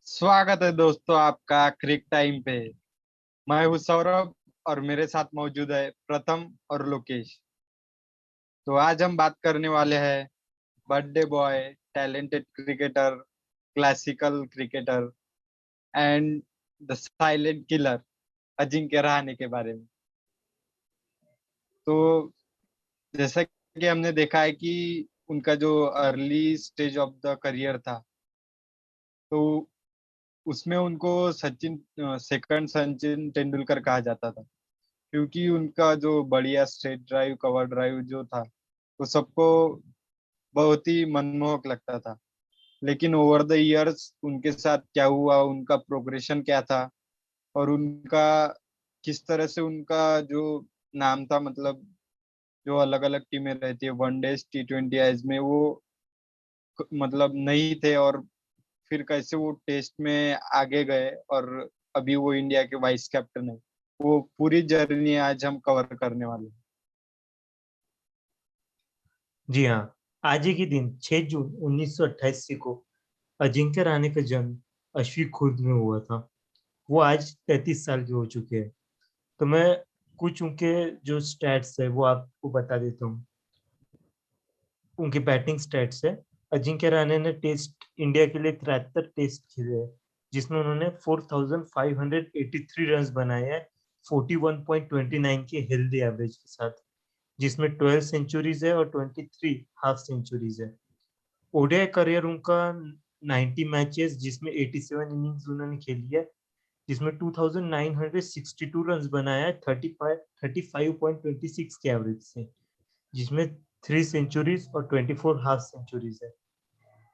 स्वागत है दोस्तों आपका क्रिक टाइम पे। मैं हूँ सौरभ और मेरे साथ मौजूद है प्रथम और लोकेश। तो आज हम बात करने वाले हैं birthday boy, talented cricketer, classical cricketer and the silent killer Ajinkya Rahane के बारे में। तो जैसा कि हमने देखा है कि उनका जो early stage of the career था, तो उसमें उनको सचिन सेकंड सचिन तेंदुलकर कहा जाता था, क्योंकि उनका जो बढ़िया स्ट्रेट ड्राइव, कवर ड्राइव जो था, वो सबको बहुत ही मनमोहक लगता था। लेकिन ओवर द इयर्स उनके साथ क्या हुआ, उनका प्रोग्रेशन क्या था, और उनका किस तरह से उनका जो नाम था, मतलब जो अलग अलग टीमें रहती है वनडे T20 एज में, वो मतलब नहीं थे, और फिर कैसे वो टेस्ट में आगे गए, और अभी वो इंडिया के वाइस कैप्टन है। वो पूरी जर्नी आज हम कवर करने वाले हैं। जी हाँ। आज ही के दिन 6 जून 1988 को अजिंक्य रहाणे का जन्म अश्वी खुर्द में हुआ था। वो आज 33 साल के हो चुके हैं। तो मैं कुछ उनके जो स्टैट्स है वो आपको बता देता हूँ। उनके बैटिंग स्टैट्स है। अजिंक्य रहाणे ने टेस्ट इंडिया के लिए 73 टेस्ट खेले हैं, जिसमें उन्होंने 4583 रन बनाए हैं 41.29 के हेल्दी एवरेज के साथ, जिसमें 12 सेंचुरीज है और 23 हाफ सेंचुरीज है। ओडीआई करियर उनका 90 मैचेस, जिसमें 87 इनिंग्स उन्होंने खेली है, जिसमें 2962 रन बनाया है 35.26 के एवरेज से, जिसमें 3 सेंचुरीज और 24 हाफ सेंचुरीज है।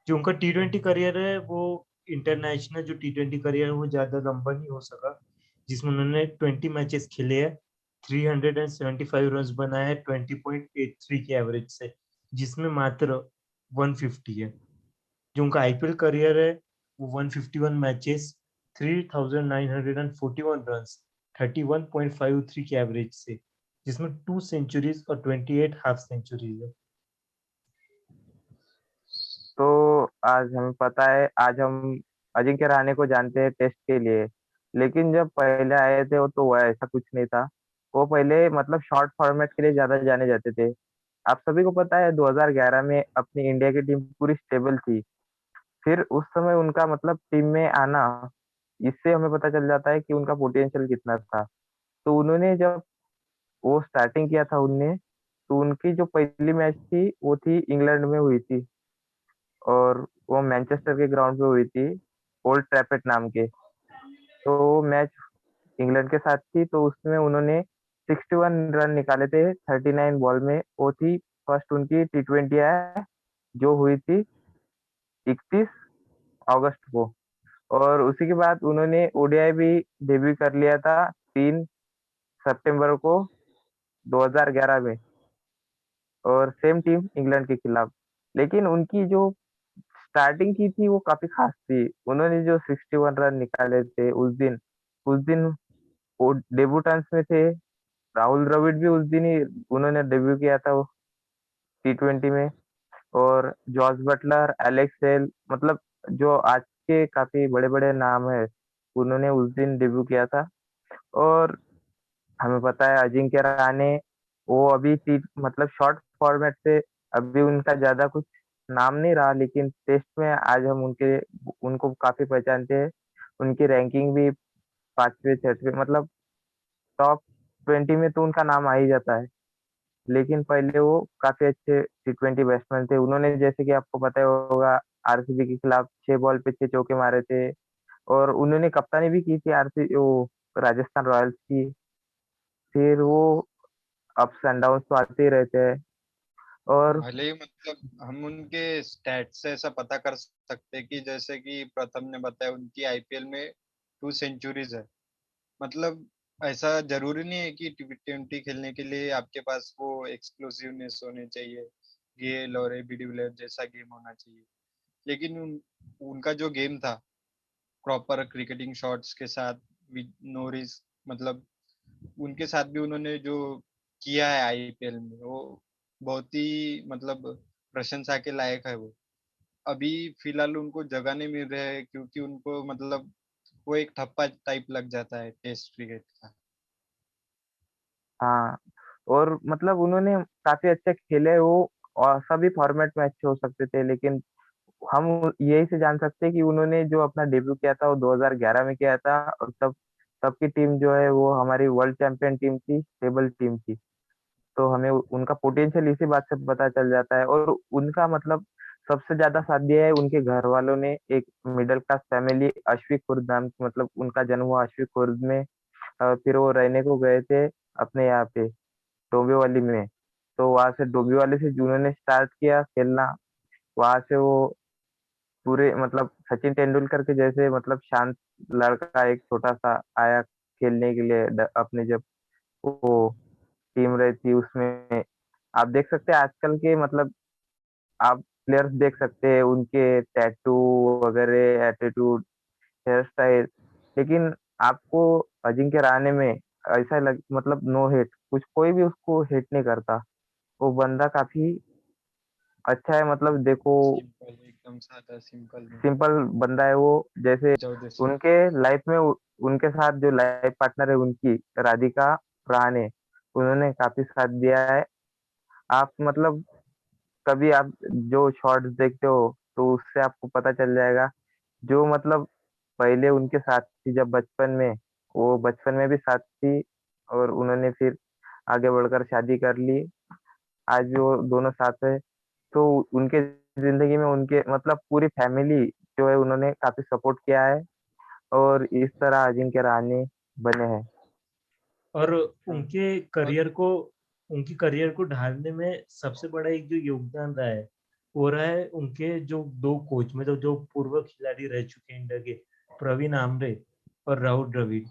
जो उनका टी20 करियर है वो इंटरनेशनल जो टी20 करियर है वो ज्यादा लंबा नहीं हो सका, जिसमें उन्होंने 20 मैचेस खेले हैं, 375 रन बनाए हैं 20.83 के एवरेज से, जिसमें मात्र 150 है। जो उनका आईपीएल करियर है वो 151 मैचेस, 3941 रन, 31.53 के एवरेज से, जिसमें 2 सेंचुरीज और 28 हाफ सेंचुरीज है। तो आज हमें पता है, आज हम अजिंक्य रहाणे को जानते हैं टेस्ट के लिए। लेकिन जब पहले आए थे वो तो वो ऐसा कुछ नहीं था। वो पहले मतलब शॉर्ट फॉर्मेट के लिए ज्यादा जाने जाते थे। आप सभी को पता है 2011 में अपनी इंडिया की टीम पूरी स्टेबल थी। फिर उस समय उनका मतलब टीम में आना, इससे हमें पता चल जाता है कि उनका पोटेंशियल कितना था। तो उन्होंने जब वो स्टार्टिंग किया था उनने, तो उनकी जो पहली मैच थी वो थी इंग्लैंड में हुई थी। और वो मैनचेस्टर के ग्राउंड पे हुई थी, ओल्ड ट्रैफर्ड नाम के। तो वो मैच इंग्लैंड के साथ थी, तो उसमें उन्होंने 61 रन निकाले थे 39 बॉल में। वो थी फर्स्ट उनकी T20 है जो हुई थी 31 अगस्त को। और उसी के बाद उन्होंने ओडीआई भी डेब्यू कर लिया था 3 सितंबर को 2011 में, और सेम टीम इंग्लैंड के खिलाफ। लेकिन उनकी जो स्टार्टिंग की थी वो काफी खास थी। उन्होंने जो 61 रन निकाले थे उस दिन वो डेब्यूटेंट्स में थे। राहुल द्रविड़ भी उस दिन ही उन्होंने डेब्यू किया था वो T20 में। और जॉस बटलर, एलेक्स हेल, मतलब जो आज के काफी बड़े बड़े नाम है, उन्होंने उस दिन डेब्यू किया था। और हमें पता है अजिंक्य रहाणे, वो अभी मतलब शॉर्ट फॉर्मेट से अभी उनका ज्यादा कुछ नाम नहीं रहा, लेकिन टेस्ट में आज हम उनको काफी पहचानते हैं। उनकी रैंकिंग भी 5वें 6वें, मतलब टॉप 20 में तो उनका नाम आ ही जाता है। लेकिन पहले वो काफी अच्छे T20 बैट्समैन थे। उन्होंने, जैसे कि आपको पता ही होगा, आरसीबी के खिलाफ 6 बॉल पे 6 चौके मारे थे। और उन्होंने कप्तानी भी की थी आरसी वो राजस्थान रॉयल्स की। फिर वो अप्स एंड डाउन तो आते ही रहते हैं। और भले ही मतलब हम उनके स्टैट्स से ऐसा पता कर सकते हैं कि जैसे कि प्रथम ने बताया, उनकी आईपीएल में 2 सेंचुरीज है। मतलब ऐसा जरूरी नहीं है कि T20 खेलने के लिए आपके पास वो एक्सक्लूसिवनेस होनी चाहिए, गेल और एबी डिविलियर्स जैसा गेम होना चाहिए। लेकिन उनका जो गेम था, प्रॉपर क्रिकेटिंग शॉट्स के साथ, विद नो रिस्क, मतलब उनके साथ भी उन्होंने जो किया है आईपीएल में, वो बहुत ही मतलब प्रशंसा के लायक है वो। अभी फिलहाल उनको जगह नहीं मिल रहा है, क्योंकि उनको मतलब वो एक ठप्पा टाइप लग जाता है टेस्ट क्रिकेट का। हाँ, और मतलब उन्होंने काफी अच्छे खेले वो, और सभी फॉर्मेट में अच्छे हो सकते थे, लेकिन हम यही से जान सकते हैं कि उन्होंने जो अपना डेब्यू किया था वो 2011 में किया था, और तब तब की टीम जो है वो हमारी वर्ल्ड चैंपियन टीम थी, स्टेबल टीम थी। तो हमें उनका पोटेंशियल इसी बात से पता चल जाता है। और उनका मतलब सबसे ज्यादा साथ दिया है उनके घर वालों ने। एक middle class family, Ashvik Khurd नाम की, मतलब उनका जन्म हुआ अश्विक खुर्द में। फिर वो रहने को गए थे अपने यहाँ पे डोंबिवली में। तो वहां से डोंबिवली से उन्होंने स्टार्ट किया खेलना। वहां से वो पूरे मतलब सचिन तेंदुलकर के जैसे मतलब शांत लड़का एक छोटा सा आया खेलने के लिए अपने जब वो टीम रही थी उसमें। आप देख सकते हैं आजकल के मतलब आप प्लेयर्स देख सकते हैं उनके टैटू वगैरह, एटीट्यूड, हेयर स्टाइल, लेकिन आपको अजिंक्य रहाणे में ऐसा लग मतलब नो हेट, कुछ कोई भी उसको हेट नहीं करता। वो बंदा काफी अच्छा है, मतलब देखो सिंपल, एकदम सादा सिंपल में। सिंपल बंदा है वो। जैसे जाओ देश। उनके लाइफ में उनके साथ जो लाइफ पार्टनर है उनकी, राधिका रहाणे, उन्होंने काफी साथ दिया है। आप मतलब कभी आप जो शॉर्ट्स देखते हो तो उससे आपको पता चल जाएगा, जो मतलब पहले उनके साथ थी जब बचपन में, वो बचपन में भी साथ थी, और उन्होंने फिर आगे बढ़कर शादी कर ली। आज भी वो दोनों साथ है। तो उनके जिंदगी में उनके मतलब पूरी फैमिली जो है उन्होंने काफी सपोर्ट किया है, और इस तरह अजिंक्य रहाणे बने हैं। और हाँ। उनके और करियर को उनकी करियर को ढालने में सबसे बड़ा एक जो योगदान रहा है, वो रहा है उनके जो दो कोच, मतलब जो पूर्व खिलाड़ी रह चुके हैं इंडिया के, प्रवीण आमरे और राहुल द्रविड़।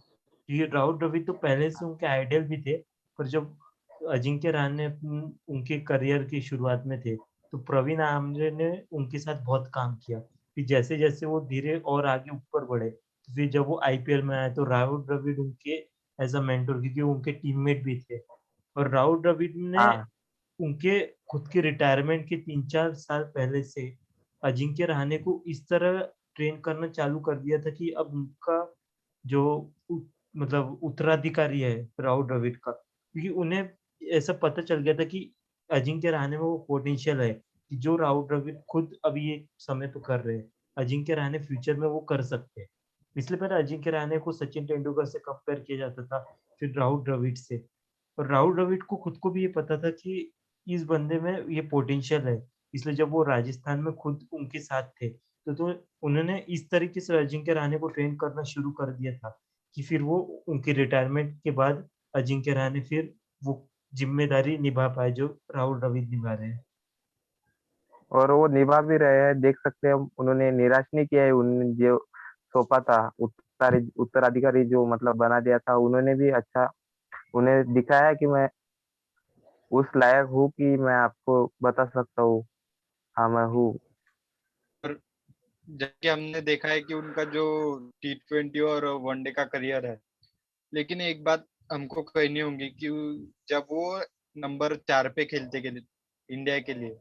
ये राहुल द्रविड़ तो पहले से उनके आइडल भी थे, पर जब अजिंक्य रहाणे उनके करियर की शुरुआत में थे, तो प्रवीण आमरे ने उनके साथ बहुत काम किया। फिर जैसे जैसे वो धीरे और आगे ऊपर बढ़े, तो फिर जब वो आईपीएल में आए तो राहुल द्रविड़ उनके एज अ मेंटर, क्योंकि वो उनके टीममेट भी थे। और राहुल द्रविड़ ने हाँ, उनके खुद के रिटायरमेंट के 3-4 साल पहले से अजिंक्य रहाणे को इस तरह ट्रेन करना चालू कर दिया था कि अब उनका जो मतलब उत्तराधिकारी है राहुल द्रविड़ का, क्योंकि उन्हें ऐसा पता चल गया था कि अजिंक्य रहाणे में वो पोटेंशियल है कि जो राहुल द्रविड़ खुद अभी एक समय तो कर रहे हैं, अजिंक्य रहाणे फ्यूचर में वो कर सकते हैं। इसलिए पहले अजिंक्य रहाणे को सचिन तेंदुलकर से कंपेयर किया जाता था, फिर राहुल द्रविड़ से। और राहुल द्रविड़ को खुद को भी ये पता था कि इस बंदे में ये पोटेंशियल है, इसलिए जब वो राजस्थान में खुद उनके साथ थे, तो उन्होंने इस तरीके से अजिंक्य रहाणे को ट्रेन करना शुरू कर दिया था कि फिर वो उनके रिटायरमेंट के बाद अजिंक्य रहाणे फिर वो जिम्मेदारी निभा पाए जो राहुल द्रविड़ निभा रहे हैं। और वो निभा भी रहे हैं, देख सकते हैं हम। उन्होंने निराश नहीं किया है, उन्होंने जो सौंपा था उत्तराधिकारी जो मतलब बना दिया था, उन्होंने भी अच्छा उन्हें दिखाया कि मैं उस लायक हूँ कि मैं आपको बता सकता हूँ। हाँ, मैं हूँ। और जबकि हमने देखा है कि उनका जो T20 और वनडे का करियर है, लेकिन एक बात हमको कहनी होगी कि जब वो नंबर 4 पे खेलते के लिए इंडिया के लिए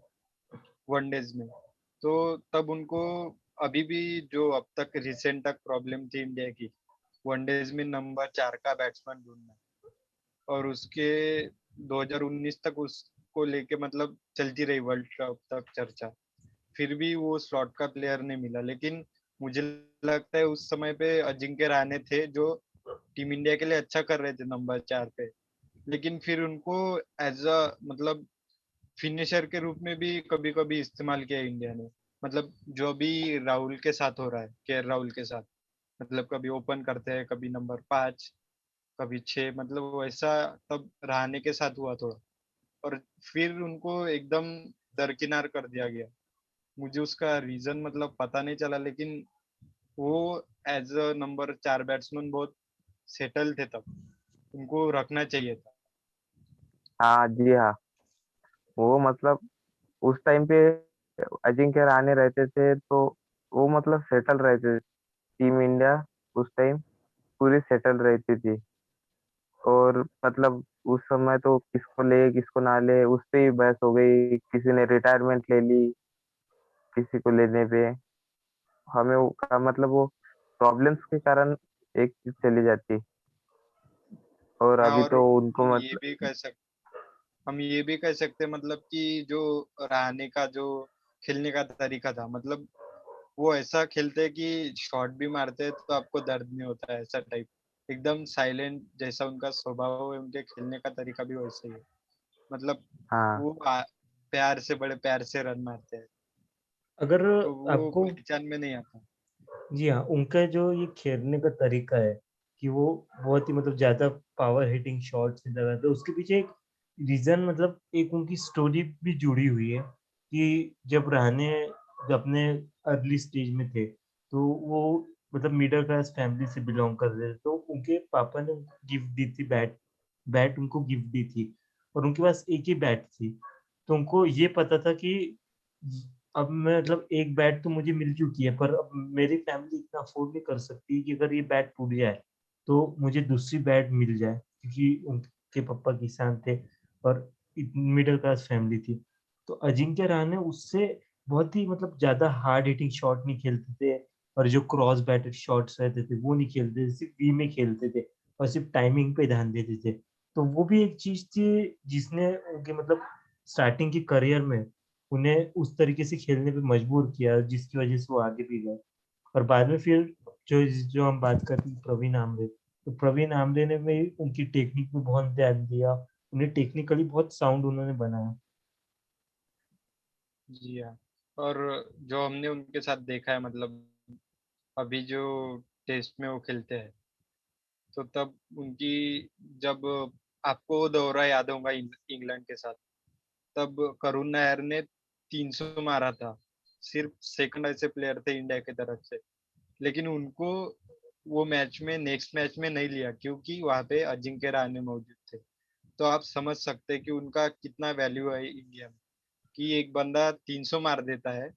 वनडेज में, तो तब उनको अभी भी जो अब तक रिसेंट तक प्रॉब्लम थी इंडिया की, वनडेज में नंबर 4 का बैट्समैन ढूंढना, और उसके 2019 तक उसको लेके मतलब चलती रही वर्ल्ड कप तक चर्चा। फिर भी वो स्लॉट का प्लेयर नहीं मिला, लेकिन मुझे लगता है उस समय पे अजिंक्य रहाणे थे जो टीम इंडिया के लिए अच्छा कर रहे थे नंबर 4 पे। लेकिन फिर उनको एज अ मतलब फिनिशर के रूप में भी कभी कभी इस्तेमाल किया इंडिया ने। मतलब जो भी राहुल के साथ हो रहा है, के राहुल के साथ, मतलब कभी ओपन करते हैं, कभी नंबर 5, कभी 6, मतलब वैसा तब रहाणे के साथ हुआ थोड़ा। और फिर उनको एकदम दरकिनार कर दिया गया। मुझे उसका रीजन मतलब पता नहीं चला, लेकिन वो एज अ नंबर 4 बैट्समैन बहुत सेटल थे तब, उनको रखना चाहिए था। हाँ जी, हाँ। वो मतलब उस टाइम पे अजिंक्य रहाणे रहते थे तो वो मतलब सेटल रहते थे। टीम इंडिया उस टाइम पूरी सेटल रहती थी। और मतलब उस समय तो किसको ले किसको ना ले उस पे ही बहस हो गई, किसी ने रिटायरमेंट ले ली, किसी को लेने पे हमें वो मतलब वो प्रॉब्लम्स के कारण एक चीज चली जाती। और हाँ, अभी और तो उनको हम ये भी कह सकते हैं मतलब कि जो रहाणे का जो खेलने का तरीका था, मतलब वो ऐसा खेलते हैं कि शॉट भी मारते हैं तो आपको दर्द नहीं होता है, ऐसा टाइप। एकदम साइलेंट जैसा उनका स्वभाव है, उनके खेलने का तरीका भी वैसा ही है। मतलब हाँ वो प्यार से, बड़े प्यार से रन मारते हैं, अगर तो वो आपको, पहचान में नहीं आता। जी हाँ, उनका जो ये खेलने का तरीका है कि वो बहुत ही मतलब ज़्यादा पावर हिटिंग शॉट्स लगाते हैं, उसके पीछे एक रीज़न, मतलब एक उनकी स्टोरी भी जुड़ी हुई है कि जब रहाणे जब अपने अर्ली स्टेज में थे, तो वो मतलब मिडल क्लास फैमिली से बिलॉन्ग कर रहे थे, तो उनके पापा ने उनको गिफ्ट दी थी बैट, बैट उनको गिफ्ट दी थी और उनके पास एक ही बैट थी। तो उनको ये पता था कि अब मैं मतलब एक बैट तो मुझे मिल चुकी है, पर अब मेरी फैमिली इतना अफ़ोर्ड नहीं कर सकती कि अगर ये बैट टूट जाए, तो मुझे दूसरी बैट मिल जाए, क्योंकि उनके पापा किसान थे और इत मिडल क्लास फैमिली थी। तो अजिंक्य रहाणे उससे बहुत ही मतलब ज़्यादा हार्ड हिटिंग शॉट नहीं खेलते थे और जो क्रॉस बैटेड शॉट्स रहते थे, वो नहीं खेलते थे, सिर्फ़ वी में खेलते थे और सिर्फ़ टाइमिंग पे ध्यान देते थे। तो वो भी एक चीज़ थी जिसने उनके मतलब स्टार्टिंग की करियर में उन्हें उस तरीके से खेलने पे मजबूर किया, जिसकी वजह से वो आगे भी गए। और बाद में फिर जो जो हम बात करते हैं प्रवीण आमरे, तो प्रवीण आमरे ने भी उनकी टेक्निक पे बहुत ध्यान दिया, उन्हें टेक्निकली बहुत साउंड उन्होंने बनाया। जी हाँ। और जो हमने उनके साथ देखा है, मतलब अभी जो टेस्ट में वो खेलते हैं, तो तब उनकी, जब आपको वो दौरा याद होगा इंग्लैंड के साथ, तब करुण नायर ने 300 मारा था। सिर्फ सेकंड ऐसे प्लेयर थे इंडिया की तरफ से, लेकिन उनको वो मैच में, नेक्स्ट मैच में नहीं लिया क्योंकि वहां पे अजिंक्य रहाणे मौजूद थे। तो आप समझ सकते हैं कि उनका कितना वैल्यू है इंडिया में, कि एक बंदा 300 मार देता है,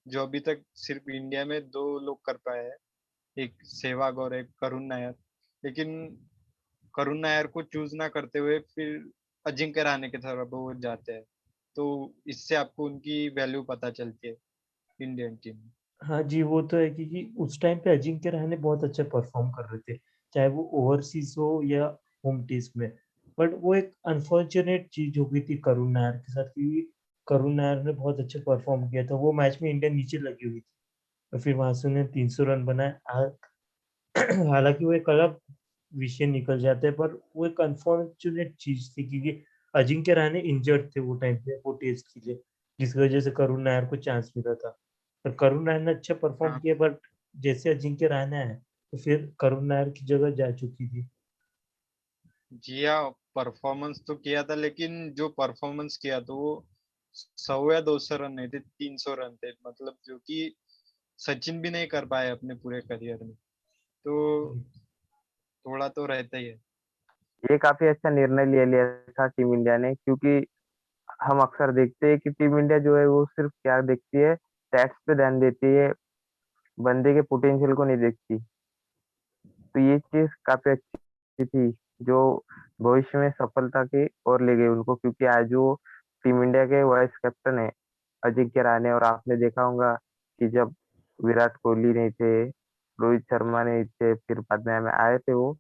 जो अभी तक सिर्फ इंडिया में दो लोग कर पाए हैं, एक सहवाग और एक करुण नायर। लेकिन करुण नायर को चूज ना करते हुए फिर अजिंक्य रहाणे की तरफ वो जाते हैं, तो इससे आपको उनकी वैल्यू पता चलती है इंडियन टीम में। हाँ जी, वो तो है क्योंकि उस टाइम पे अजिंक्य रहाणे बहुत अच्छा परफ़ॉर्म कर रहे थे, चाहे वो ओवरसीज़ हो या होम टेस्ट में। बट वो एक अनफॉर्च्यूनेट चीज़ हो गई थी करुण नायर के साथ, क्योंकि करुण नायर ने बहुत अच्छा परफ़ॉर्म किया था। वो मैच में इंडिया नीचे लगी हुई थी और फिर वहाँ से उन्हें 300 रन बनाए। हालाँकि वो एक अलग विषय निकल जाता है, पर वो एक अनफॉर्च्यूनेट चीज़ थी क्योंकि अजिंक्य रहाणे इंजर्ड थे वो टाइम पे, वो टेस्ट के लिए, जिसकी वजह से करुण नायर को चांस मिला था। पर करुण नायर ने अच्छा परफ़ॉर्म हाँ। किया, बट जैसे अजिंक्य रहाणे आए, तो फिर करुण नायर की जगह जा चुकी थी। जी हाँ, परफॉर्मेंस तो किया था, लेकिन जो परफॉर्मेंस किया तो वो 100 या 200 रन नहीं थे, 300 रन थे, मतलब जो कि सचिन भी नहीं कर पाए अपने पूरे करियर में। तो थोड़ा तो रहता ही है। ये काफी अच्छा निर्णय ले लिया था टीम इंडिया ने, क्योंकि हम अक्सर देखते हैं कि टीम इंडिया जो है वो सिर्फ क्या देखती है, स्टैट्स पे ध्यान देती है, बंदे के पोटेंशियल को नहीं देखती। तो ये चीज काफी अच्छी थी जो भविष्य में सफलता की ओर ले गई उनको, क्योंकि आज वो टीम इंडिया के वाइस कैप्टन है अजिंक्य रहाणे। और आपने देखा होगा कि जब विराट कोहली नहीं थे, रोहित शर्मा नहीं थे, फिर बाद में आए थे वो,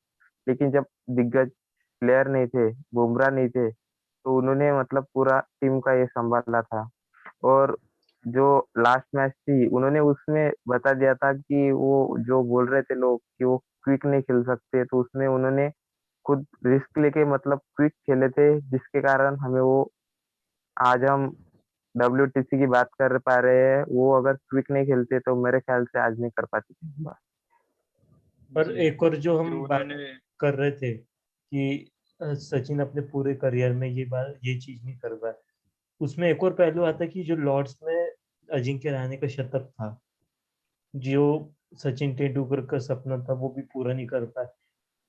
लेकिन जब दिग्गज प्लेयर नहीं थे, बुमराह नहीं थे, तो उन्होंने मतलब पूरा टीम का ये संभाला था। और जो लास्ट मैच थी उन्होंने उसमें बता दिया था कि वो जो बोल रहे थे लोग कि वो क्विक नहीं खेल सकते, तो उसमें उन्होंने खुद रिस्क लेके मतलब क्विक खेले थे, जिसके कारण हमें वो आज हम WTC की बात कर पा रहे हैं। वो अगर क्विक नहीं खेलते तो मेरे ख्याल से आज नहीं कर पाते थे। पर जी हाँ। एक और जो फिर हम बात उन्होंने, कर रहे थे कि सचिन अपने पूरे करियर में ये चीज़ नहीं कर पाया। उसमें एक और पहलू आता है कि जो लॉर्ड्स में अजिंक्य रहाणे का शतक था, जो सचिन तेंदुलकर का सपना था, वो भी पूरा नहीं कर पाया।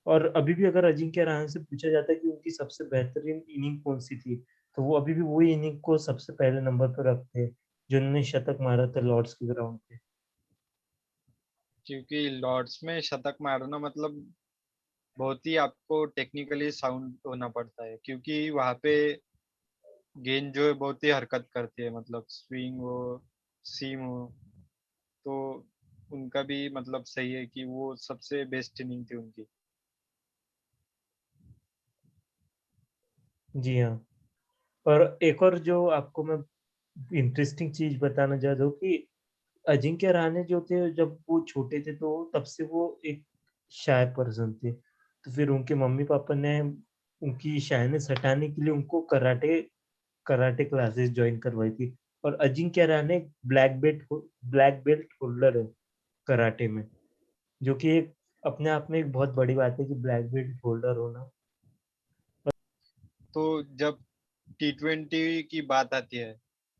और अभी भी अगर अजिंक्य रहाणे से पूछा जाता है कि उनकी सबसे बेहतरीन इनिंग कौन-सी थी, तो वो अभी भी वही इनिंग को सबसे पहले नंबर पर रखते हैं, जो उन्होंने शतक मारा था लॉर्ड्स के ग्राउंड पे। क्योंकि लॉर्ड्स में शतक मारना मतलब बहुत ही आपको टेक्निकली साउंड होना पड़ता है, क्योंकि वहां पे गेंद जो है बहुत ही हरकत करती है, मतलब स्विंग हो, सीम हो, तो उनका भी मतलब सही है कि वो सबसे बेस्ट इनिंग थी उनकी। जी हाँ। और एक और जो आपको मैं इंटरेस्टिंग चीज बताना चाहता हूँ कि अजिंक्य रहाणे जो थे जब वो छोटे थे तो तब से वो एक शाय पर्सन थे। तो फिर उनके मम्मी पापा ने उनकी शायनेस हटाने के लिए उनको कराटे कराटे क्लासेस ज्वाइन करवाई थी। और Ajinkya Rahane black belt holder है कराटे में, जो कि एक अपने आप में एक बहुत बड़ी बात है कि ब्लैक बेल्ट होल्डर होना। तो जब T20 की बात आती है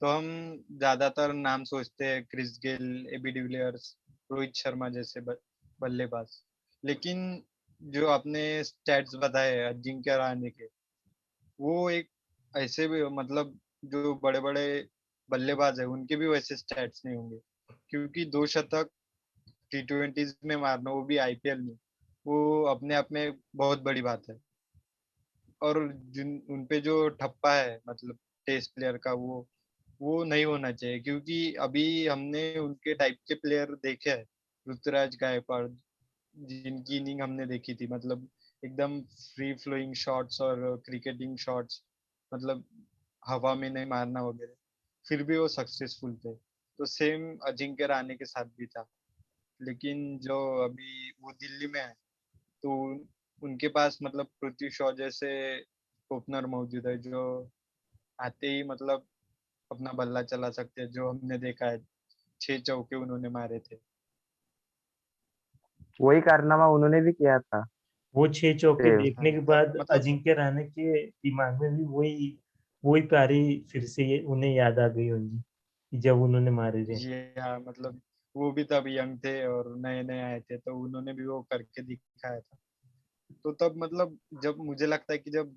तो हम ज्यादातर नाम सोचते हैं Chris Gayle, AB de Villiers, Rohit Sharma जैसे बल्लेबाज। लेकिन जो आपने स्टैट्स बताए अजिंक्य रहाणे के, वो एक ऐसे भी मतलब जो बड़े बड़े बल्लेबाज है उनके भी वैसे स्टैट्स नहीं होंगे, क्योंकि 2 शतक T20 में मारना, वो भी IPL में, वो अपने आप में बहुत बड़ी बात है। और जिन उनपे जो ठप्पा है मतलब टेस्ट प्लेयर का, वो नहीं होना चाहिए, क्योंकि अभी हमने उनके टाइप के प्लेयर देखे हैं, ऋतुराज गायकवाड़, जिनकी इनिंग हमने देखी थी, मतलब एकदम फ्री फ्लोइंग शॉट्स और क्रिकेटिंग शॉट्स, मतलब हवा में नहीं मारना वगैरह, फिर भी वो सक्सेसफुल थे। तो सेम अजिंक्य रहाणे के साथ भी था। लेकिन जो अभी वो दिल्ली में है, तो उनके पास मतलब पृथ्वी शॉ जैसे ओपनर मौजूद है, जो आते ही मतलब अपना बल्ला चला सकते हैं, जो हमने देखा है 6 चौके उन्होंने मारे थे। वही कारनामा उन्होंने भी किया था। वो 6 चौके सेम। देखने के हाँ बाद मतलब अजिंक्य रहाणे के दिमाग में भी वही वही पारी फिर से उन्हें याद आ गई होंगी कि जब उन्होंने मारे थे। जी हाँ, मतलब वो भी तब यंग थे और नए नए आए थे, तो उन्होंने भी वो करके दिखाया था। तो तब मतलब जब मुझे लगता है कि जब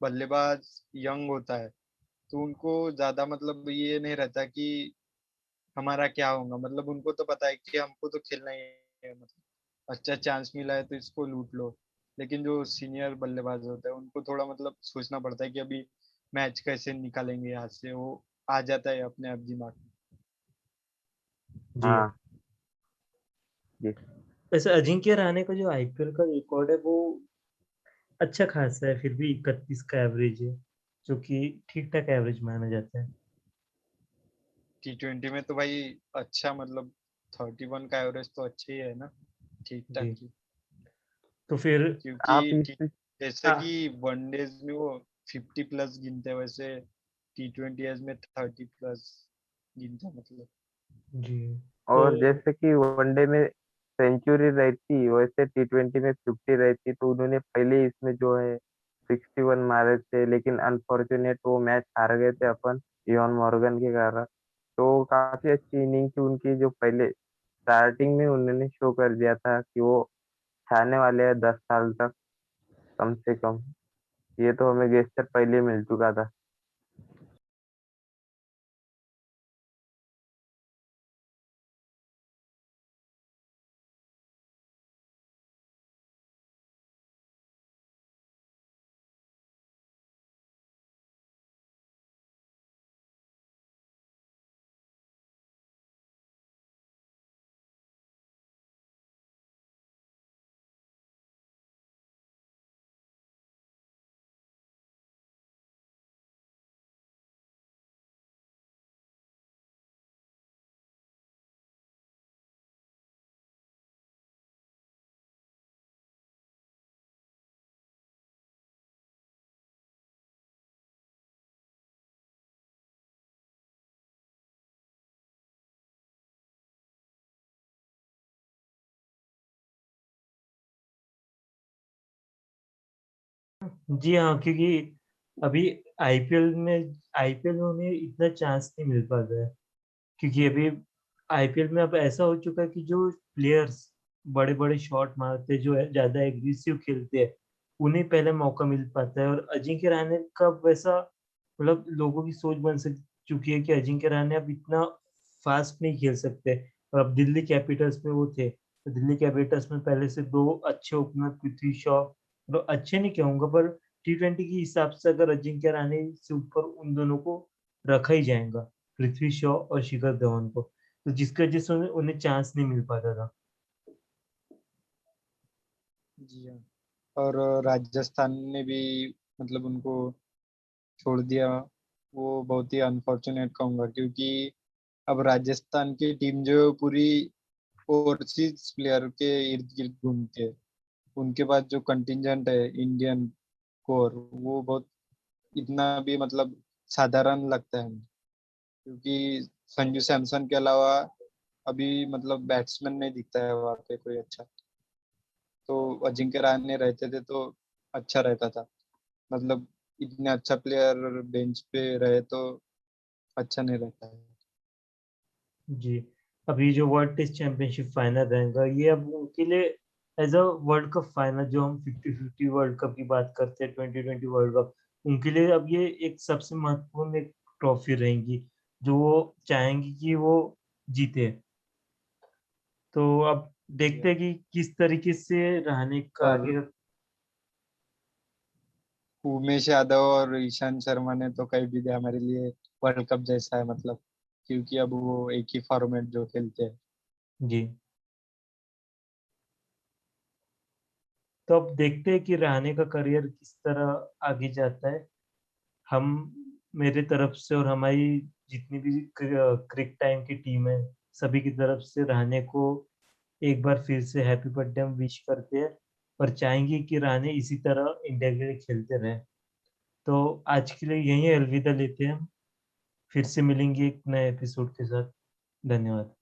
बल्लेबाज यंग होता है, तो उनको ज्यादा मतलब ये नहीं रहता कि हमारा क्या होगा, मतलब उनको तो पता है कि हमको तो खेलना ही है, मतलब अच्छा चांस मिला है तो इसको लूट लो। लेकिन जो सीनियर बल्लेबाज होते हैं उनको थोड़ा मतलब सोचना पड़ता है कि अभी मैच कैसे निकालेंगे यहाँ से, वो आ जाता है अपने आप दिमाग में। जी हाँ। हाँ जी। वैसे अजिंक्य रहाणे का जो आईपीएल का रिकॉर्ड है वो अच्छा खासा है, फिर भी 31 का एवरेज है, जो कि ठीक ठाक एवरेज माना जाता है। T20 में तो भाई अच्छा मतलब 31 का एवरेज तो अच्छा ही है ना, ठीक ठाक जी। ही। तो फिर क्योंकि आप टी इस जैसे कि हाँ। वनडेज में वो 50 प्लस गिनते हैं, वैसे T20 में 30 प्लस गिनते हैं मतलब। जी। तो और जैसे कि वनडे में सेंचुरी रहती वैसे T20 में 50 रहती, तो उन्होंने पहले इसमें जो है 61 मारे थे, लेकिन अनफॉर्चुनेट वो मैच हार गए थे अपन इवन मॉर्गन के कारण। तो काफी अच्छी इनिंग थी उनकी, जो पहले स्टार्टिंग में उन्होंने शो कर दिया था कि वो छाने वाले हैं 10 साल तक कम से कम। ये तो हमें गेस्टर पहले ही मिल चुका था। जी हाँ, क्योंकि अभी आईपीएल में उन्हें इतना चांस नहीं मिल पाता है, क्योंकि अभी आईपीएल में अब ऐसा हो चुका है कि जो प्लेयर्स बड़े बड़े शॉट मारते हैं, जो है ज्यादा एग्रेसिव खेलते हैं, उन्हें पहले मौका मिल पाता है। और अजिंक्य रहाणे का वैसा मतलब लोगों की सोच बन सक चुकी है कि अजिंक्य रहाणे अब इतना फास्ट नहीं खेल सकते। और अब दिल्ली कैपिटल्स में वो थे, तो दिल्ली कैपिटल्स में पहले से दो अच्छे ओपनर पृथ्वी शॉ, मतलब अच्छे नहीं कहूंगा पर T20 के हिसाब से अगर अजिंक्य रहाणे से ऊपर उन दोनों को रखा ही जाएगा। पृथ्वी शॉ और शिखर धवन को, तो जिसकी वजह से उन्हें चांस नहीं मिल पाता था। जी हाँ। और राजस्थान ने भी मतलब उनको छोड़ दिया। वो बहुत ही अनफॉर्चुनेट कहूंगा, क्योंकि अब राजस्थान की टीम जो है वो पूरी ओवरसीज प्लेयर के इर्द गिर्द घूमती है। उनके पास जो कंटिजेंट है इंडियन कोर, वो बहुत इतना भी मतलब साधारण लगता है हमें। क्योंकि संजू सैमसन के अलावा अभी मतलब बैट्समैन नहीं दिखता है वहाँ पे कोई अच्छा। तो अजिंक्य रहाणे रहते थे तो अच्छा रहता था। मतलब इतने अच्छा प्लेयर बेंच पे रहे तो अच्छा नहीं रहता है। जी, अभी जो वर्ल्ड टेस्ट चैंपियनशिप फाइनल रहेगा, ये अब उनके लिए as a world cup final, जो हम 50-50 वर्ल्ड कप की बात करते हैं, 2020 वर्ल्ड कप, उनके लिए अब ये एक सबसे महत्वपूर्ण एक ट्रॉफी रहेंगी, जो वो चाहेंगे कि वो जीते। तो अब जी देखते हाँ। हैं कि किस तरीके से रहाणे का और आगे। उमेश यादव और ईशांत शर्मा ने तो कहीं भी दिया हमारे लिए वर्ल्ड कप जैसा है, मतलब क्योंकि अब वो एक ही फॉर्मेट जो खेलते हैं। जी, तो अब देखते हैं कि रहाणे का करियर किस तरह आगे जाता है। हम, मेरे तरफ से और हमारी जितनी भी क्रिक टाइम की टीम है, सभी की तरफ से रहाणे को एक बार फिर से हैप्पी बर्थडे हम विश करते हैं, और चाहेंगे कि रहाणे इसी तरह इंडिया के लिए खेलते रहे। तो आज के लिए यहीं अलविदा लेते हैं हम, फिर से मिलेंगे एक नए एपिसोड के साथ। धन्यवाद।